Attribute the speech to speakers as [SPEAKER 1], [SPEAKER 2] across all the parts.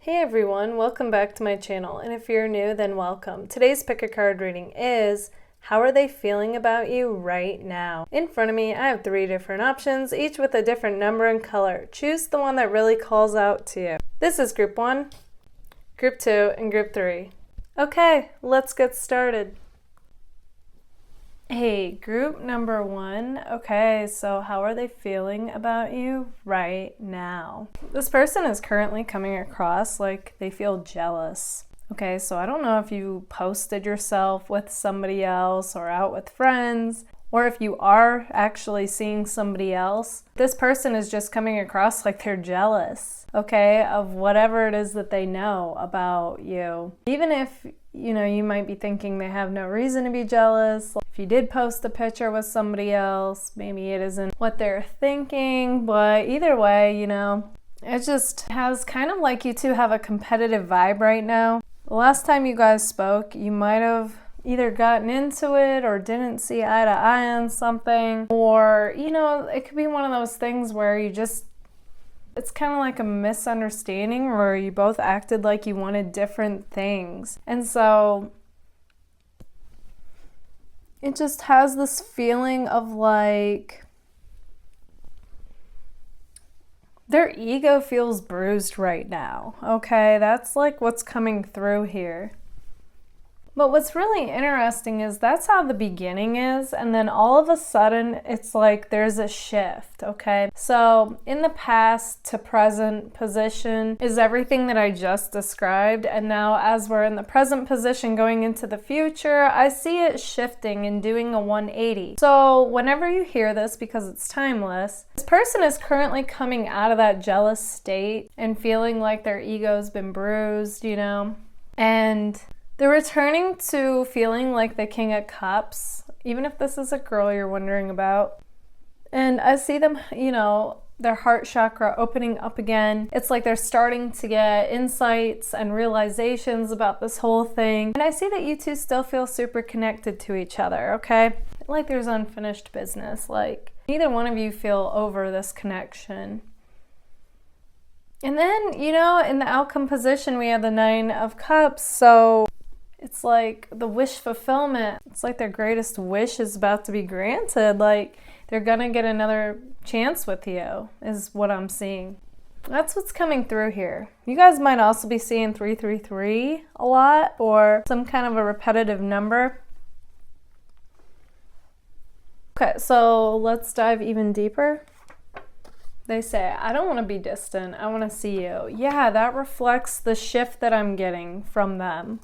[SPEAKER 1] Hey everyone, welcome back to my channel, and if you're new, then welcome. Today's pick a card reading is, how are they feeling about you right now? In front of me, I have 3 different options, each with a different number and color. Choose the one that really calls out to you. This is Group 1, Group 2, and Group 3. Okay, let's get started. Hey, group number 1. Okay, so how are they feeling about you right now? This person is currently coming across like they feel jealous. Okay, so I don't know if you posted yourself with somebody else or out with friends, or if you are actually seeing somebody else. This person is just coming across like they're jealous, okay, of whatever it is that they know about you. Even if, you might be thinking they have no reason to be jealous. If you did post a picture with somebody else, maybe it isn't what they're thinking, but either way, it just has kind of like you two have a competitive vibe right now. The last time you guys spoke, you might have either gotten into it or didn't see eye to eye on something, or, it could be one of those things where it's kind of like a misunderstanding where you both acted like you wanted different things. And so it just has this feeling of like their ego feels bruised right now. Okay, that's like what's coming through here. But what's really interesting is that's how the beginning is, and then all of a sudden it's like there's a shift, okay? So in the past to present position is everything that I just described, and now as we're in the present position going into the future, I see it shifting and doing a 180. So whenever you hear this, because it's timeless, this person is currently coming out of that jealous state and feeling like their ego's been bruised, and they're returning to feeling like the King of Cups, even if this is a girl you're wondering about. And I see them, their heart chakra opening up again. It's like they're starting to get insights and realizations about this whole thing. And I see that you two still feel super connected to each other, okay? Like there's unfinished business. Like neither one of you feel over this connection. And then, in the outcome position, we have the 9 of Cups. So it's like the wish fulfillment. It's like their greatest wish is about to be granted. Like they're gonna get another chance with you, is what I'm seeing. That's what's coming through here. You guys might also be seeing 333 a lot, or some kind of a repetitive number. Okay, so let's dive even deeper. They say, I don't want to be distant. I want to see you. Yeah, that reflects the shift that I'm getting from them.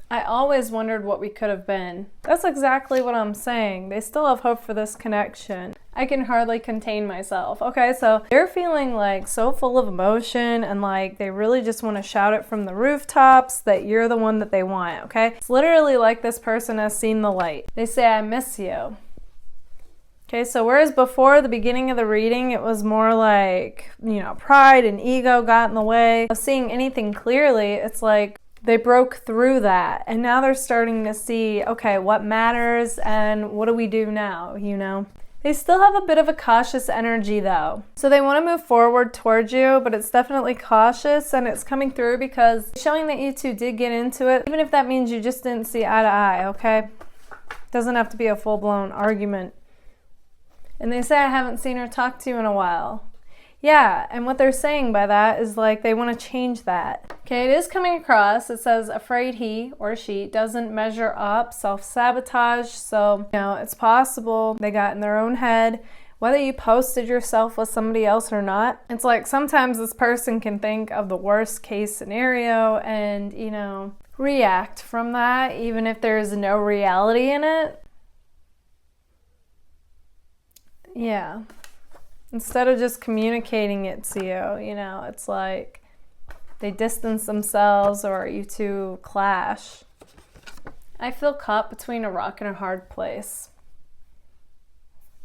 [SPEAKER 1] I always wondered what we could have been. That's exactly what I'm saying. They still have hope for this connection. I can hardly contain myself. Okay, so they're feeling like so full of emotion and like they really just want to shout it from the rooftops that you're the one that they want, okay? It's literally like this person has seen the light. They say, I miss you. Okay, so whereas before the beginning of the reading, it was more like, pride and ego got in the way of seeing anything clearly, it's like they broke through that. And now they're starting to see, okay, what matters and what do we do now, They still have a bit of a cautious energy though. So they want to move forward towards you, but it's definitely cautious, and it's coming through because it's showing that you two did get into it, even if that means you just didn't see eye to eye, okay? Doesn't have to be a full-blown argument. And they say, I haven't seen her talk to you in a while. Yeah, and what they're saying by that is like they want to change that. Okay, it is coming across. It says, afraid he or she doesn't measure up, self-sabotage. So, it's possible they got in their own head. Whether you posted yourself with somebody else or not, it's like sometimes this person can think of the worst case scenario and, react from that, even if there's no reality in it. Yeah. Instead of just communicating it to you, it's like they distance themselves or you two clash. I feel caught between a rock and a hard place.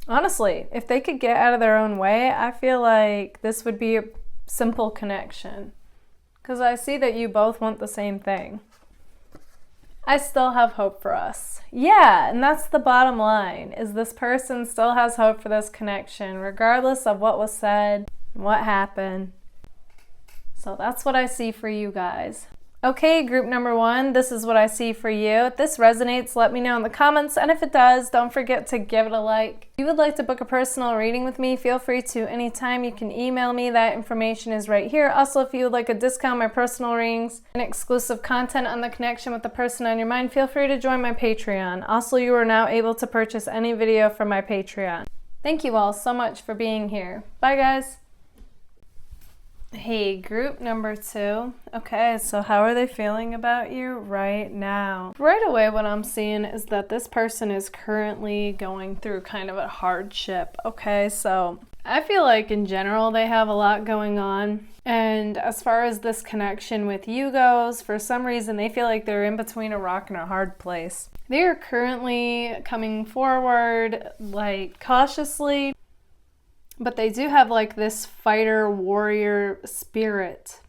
[SPEAKER 1] Honestly, if they could get out of their own way, I feel like this would be a simple connection. Because I see that you both want the same thing. I still have hope for us. Yeah, and that's the bottom line, is this person still has hope for this connection, regardless of what was said, what happened. So that's what I see for you guys. Okay, group number 1, this is what I see for you. If this resonates, let me know in the comments, and if it does, don't forget to give it a like. If you would like to book a personal reading with me, feel free to anytime. You can email me. That information is right here. Also, if you would like a discount on my personal readings and exclusive content on the connection with the person on your mind, feel free to join my Patreon. Also, you are now able to purchase any video from my Patreon. Thank you all so much for being here. Bye, guys. Hey, group number 2. Okay, so how are they feeling about you right now? Right away, what I'm seeing is that this person is currently going through kind of a hardship. Okay, so I feel like in general they have a lot going on. And as far as this connection with you goes, for some reason they feel like they're in between a rock and a hard place. They are currently coming forward like cautiously, but they do have like this fighter warrior spirit.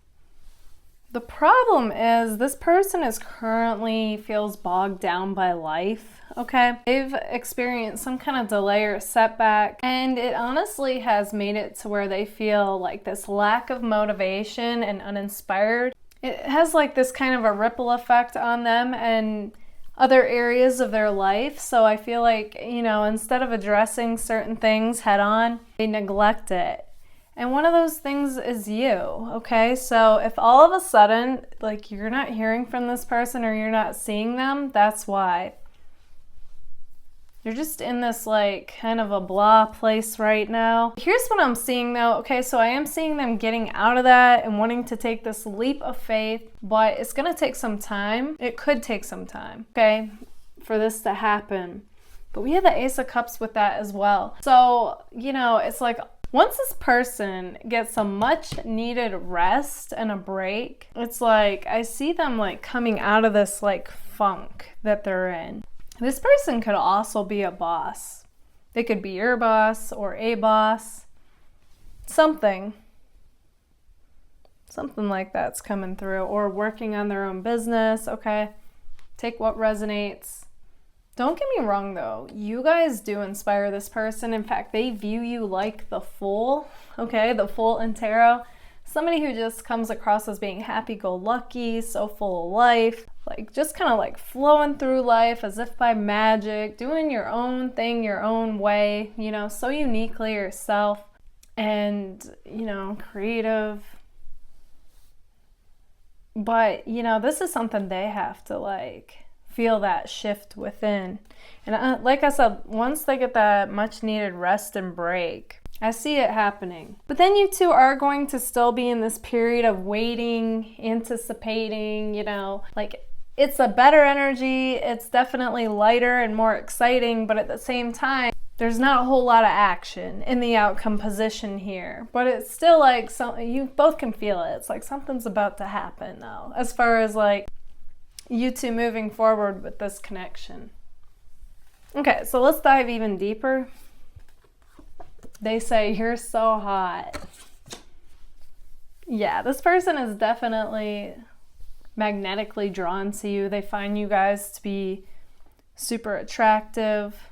[SPEAKER 1] The problem is this person is currently feels bogged down by life, okay? They've experienced some kind of delay or setback, and it honestly has made it to where they feel like this lack of motivation and uninspired. It has like this kind of a ripple effect on them and other areas of their life. So I feel like, you know, instead of addressing certain things head on, they neglect it. And one of those things is you, okay? So if all of a sudden, like, you're not hearing from this person or you're not seeing them, that's why. You're just in this like kind of a blah place right now. Here's what I'm seeing though. Okay, so I am seeing them getting out of that and wanting to take this leap of faith, but it's gonna take some time. It could take some time, okay, for this to happen. But we have the Ace of Cups with that as well. So, you know, it's like once this person gets a much needed rest and a break, it's like I see them like coming out of this like funk that they're in. This person could also be a boss. They could be your boss or a boss. Something like that's coming through, or working on their own business, okay? Take what resonates. Don't get me wrong though, you guys do inspire this person. In fact, they view you like the Fool, okay? The Fool in tarot. Somebody who just comes across as being happy-go-lucky, so full of life, like just kind of like flowing through life as if by magic, doing your own thing your own way, you know, so uniquely yourself, and, you know, creative. But, you know, this is something they have to like feel that shift within. And like I said, once they get that much needed rest and break, I see it happening. But then you two are going to still be in this period of waiting, anticipating, you know, like it's a better energy. It's definitely lighter and more exciting, but at the same time, there's not a whole lot of action in the outcome position here. But it's still like you both can feel it. It's like something's about to happen though, as far as like you two moving forward with this connection. Okay, so let's dive even deeper. They say, you're so hot. Yeah, this person is definitely magnetically drawn to you. They find you guys to be super attractive.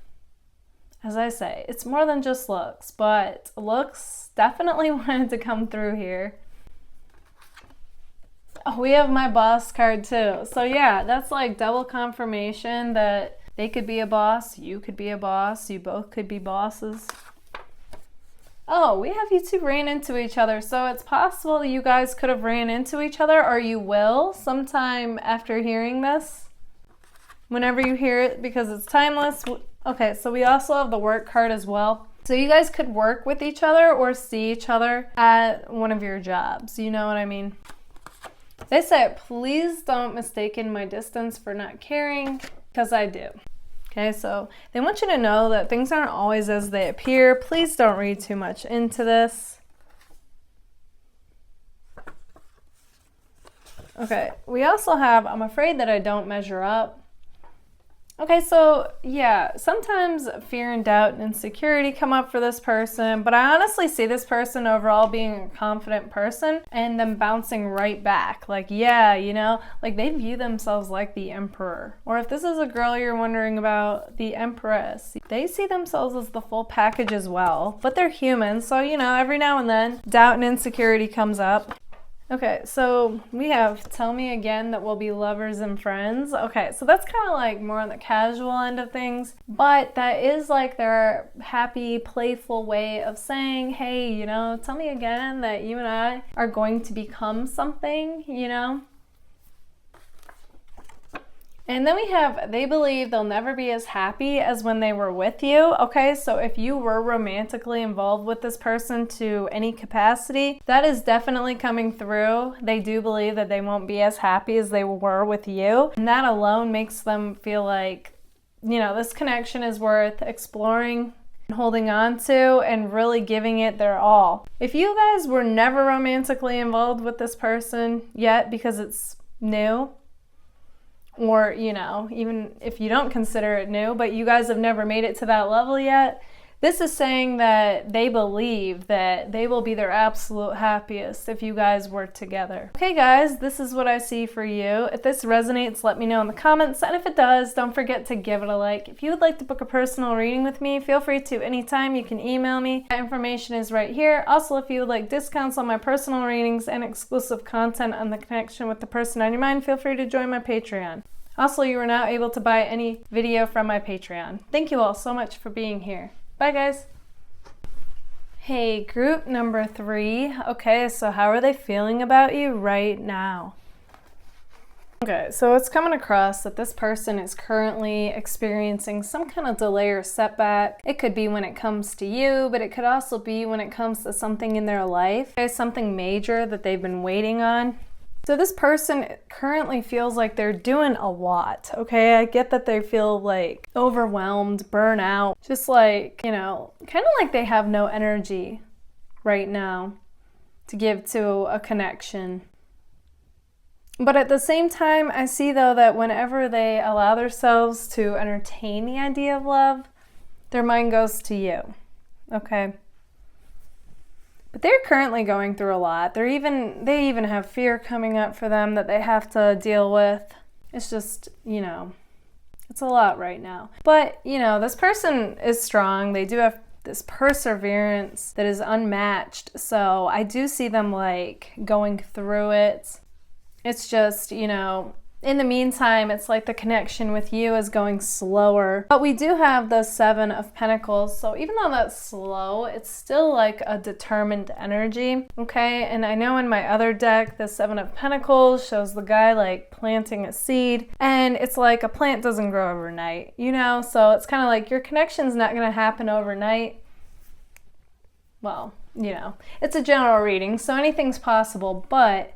[SPEAKER 1] As I say, it's more than just looks, but looks definitely wanted to come through here. Oh, we have my boss card too. So yeah, that's like double confirmation that they could be a boss, you could be a boss, you both could be bosses. Oh, we have you two ran into each other. So it's possible you guys could have ran into each other, or you will sometime after hearing this. Whenever you hear it, because it's timeless. Okay, so we also have the work card as well. So you guys could work with each other or see each other at one of your jobs. You know what I mean? They say, please don't mistake my distance for not caring, because I do. Okay, so they want you to know that things aren't always as they appear. Please don't read too much into this. Okay, we also have, I'm afraid that I don't measure up. Okay, so yeah, sometimes fear and doubt and insecurity come up for this person, but I honestly see this person overall being a confident person and them bouncing right back. Like, yeah, you know, like they view themselves like the emperor. Or if this is a girl you're wondering about, the empress, they see themselves as the full package as well, but they're human. So, you know, every now and then doubt and insecurity comes up. Okay, so we have tell me again that we'll be lovers and friends. Okay, so that's kind of like more on the casual end of things, but that is like their happy, playful way of saying, hey, you know, tell me again that you and I are going to become something, you know? And then we have, they believe they'll never be as happy as when they were with you. Okay, so if you were romantically involved with this person to any capacity, that is definitely coming through. They do believe that they won't be as happy as they were with you. And that alone makes them feel like, you know, this connection is worth exploring, holding on to, and really giving it their all. If you guys were never romantically involved with this person yet because it's new, or, you know, even if you don't consider it new, but you guys have never made it to that level yet, this is saying that they believe that they will be their absolute happiest if you guys were together. Okay, guys, this is what I see for you. If this resonates, let me know in the comments. And if it does, don't forget to give it a like. If you would like to book a personal reading with me, feel free to anytime. You can email me. That information is right here. Also, if you would like discounts on my personal readings and exclusive content on the connection with the person on your mind, feel free to join my Patreon. Also, you are now able to buy any video from my Patreon. Thank you all so much for being here. Bye, guys. Hey, group number 3. Okay, so how are they feeling about you right now? Okay, so it's coming across that this person is currently experiencing some kind of delay or setback. It could be when it comes to you, but it could also be when it comes to something in their life. Okay, something major that they've been waiting on. So this person currently feels like they're doing a lot, okay? I get that they feel like overwhelmed, burnout, just like, you know, kind of like they have no energy right now to give to a connection. But at the same time, I see though that whenever they allow themselves to entertain the idea of love, their mind goes to you, okay? But they're currently going through a lot. They even have fear coming up for them that they have to deal with. It's just, you know, it's a lot right now. But, you know, this person is strong. They do have this perseverance that is unmatched. So I do see them like going through it. It's just, you know, in the meantime, it's like the connection with you is going slower. But we do have the 7 of Pentacles, so even though that's slow, it's still like a determined energy, okay? And I know in my other deck, the 7 of Pentacles shows the guy like planting a seed, and it's like a plant doesn't grow overnight, you know? So it's kind of like your connection's not gonna happen overnight. Well, you know, it's a general reading, so anything's possible, but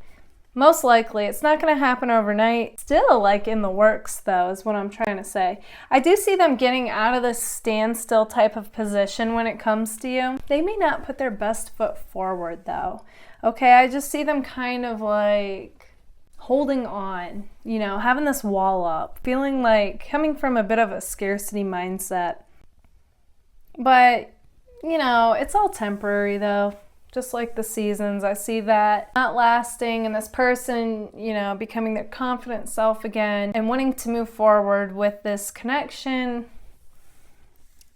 [SPEAKER 1] most likely, it's not going to happen overnight. Still like in the works though, is what I'm trying to say. I do see them getting out of this standstill type of position when it comes to you. They may not put their best foot forward though. Okay, I just see them kind of like holding on, you know, having this wall up, feeling like coming from a bit of a scarcity mindset. But, you know, it's all temporary though. Just like the seasons, I see that not lasting, and this person, you know, becoming their confident self again and wanting to move forward with this connection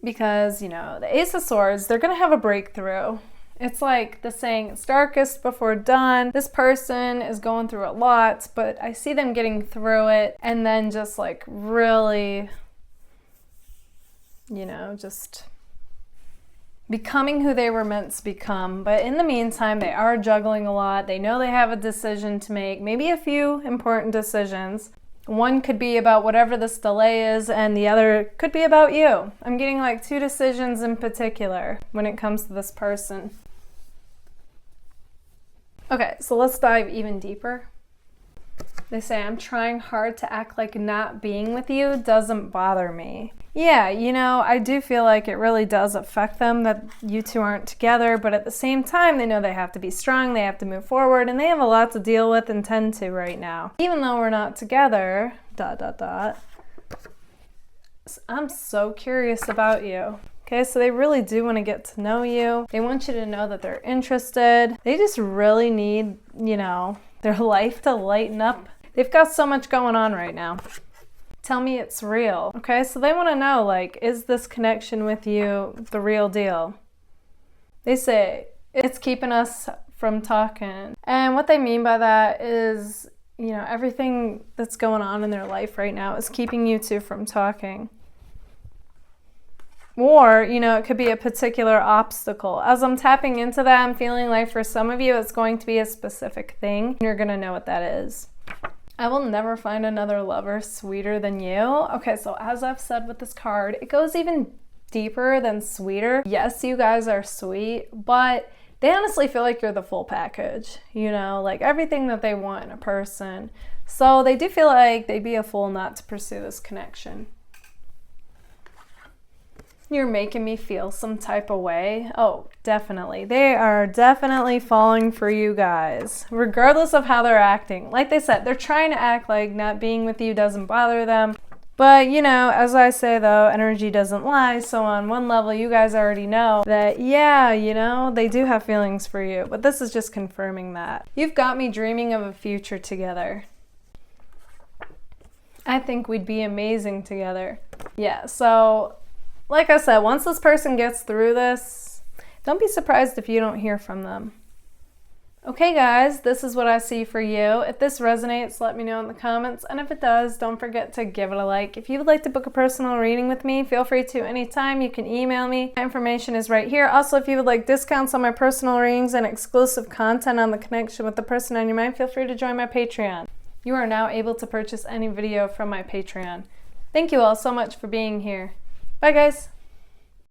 [SPEAKER 1] because, you know, the Ace of Swords, they're going to have a breakthrough. It's like the saying, it's darkest before dawn. This person is going through a lot, but I see them getting through it and then just like really, you know, just becoming who they were meant to become. But in the meantime, they are juggling a lot. They know they have a decision to make, maybe a few important decisions. One could be about whatever this delay is, and the other could be about you. I'm getting like 2 decisions in particular when it comes to this person. Okay, so let's dive even deeper. They say, I'm trying hard to act like not being with you doesn't bother me. Yeah, you know, I do feel like it really does affect them that you two aren't together, but at the same time, they know they have to be strong, they have to move forward, and they have a lot to deal with and tend to right now. Even though we're not together, ... I'm so curious about you. Okay, so they really do want to get to know you. They want you to know that they're interested. They just really need, you know, their life to lighten up. They've got so much going on right now. Tell me it's real. Okay, so they want to know, like, is this connection with you the real deal? They say it's keeping us from talking. And what they mean by that is, you know, everything that's going on in their life right now is keeping you two from talking. Or, you know, it could be a particular obstacle. As I'm tapping into that, I'm feeling like for some of you, it's going to be a specific thing. You're going to know what that is. I will never find another lover sweeter than you. Okay, so as I've said with this card, it goes even deeper than sweeter. Yes, you guys are sweet, but they honestly feel like you're the full package, you know, like everything that they want in a person. So they do feel like they'd be a fool not to pursue this connection. You're making me feel some type of way. Oh, definitely. They are definitely falling for you guys, regardless of how they're acting. Like they said, they're trying to act like not being with you doesn't bother them. But, you know, as I say, though, energy doesn't lie. So on one level, you guys already know that, yeah, you know, they do have feelings for you. But this is just confirming that. You've got me dreaming of a future together. I think we'd be amazing together. Yeah, so like I said, once this person gets through this, don't be surprised if you don't hear from them. Okay, guys, this is what I see for you. If this resonates, let me know in the comments. And if it does, don't forget to give it a like. If you would like to book a personal reading with me, feel free to anytime. You can email me. My information is right here. Also, if you would like discounts on my personal readings and exclusive content on the connection with the person on your mind, feel free to join my Patreon. You are now able to purchase any video from my Patreon. Thank you all so much for being here. Bye, guys.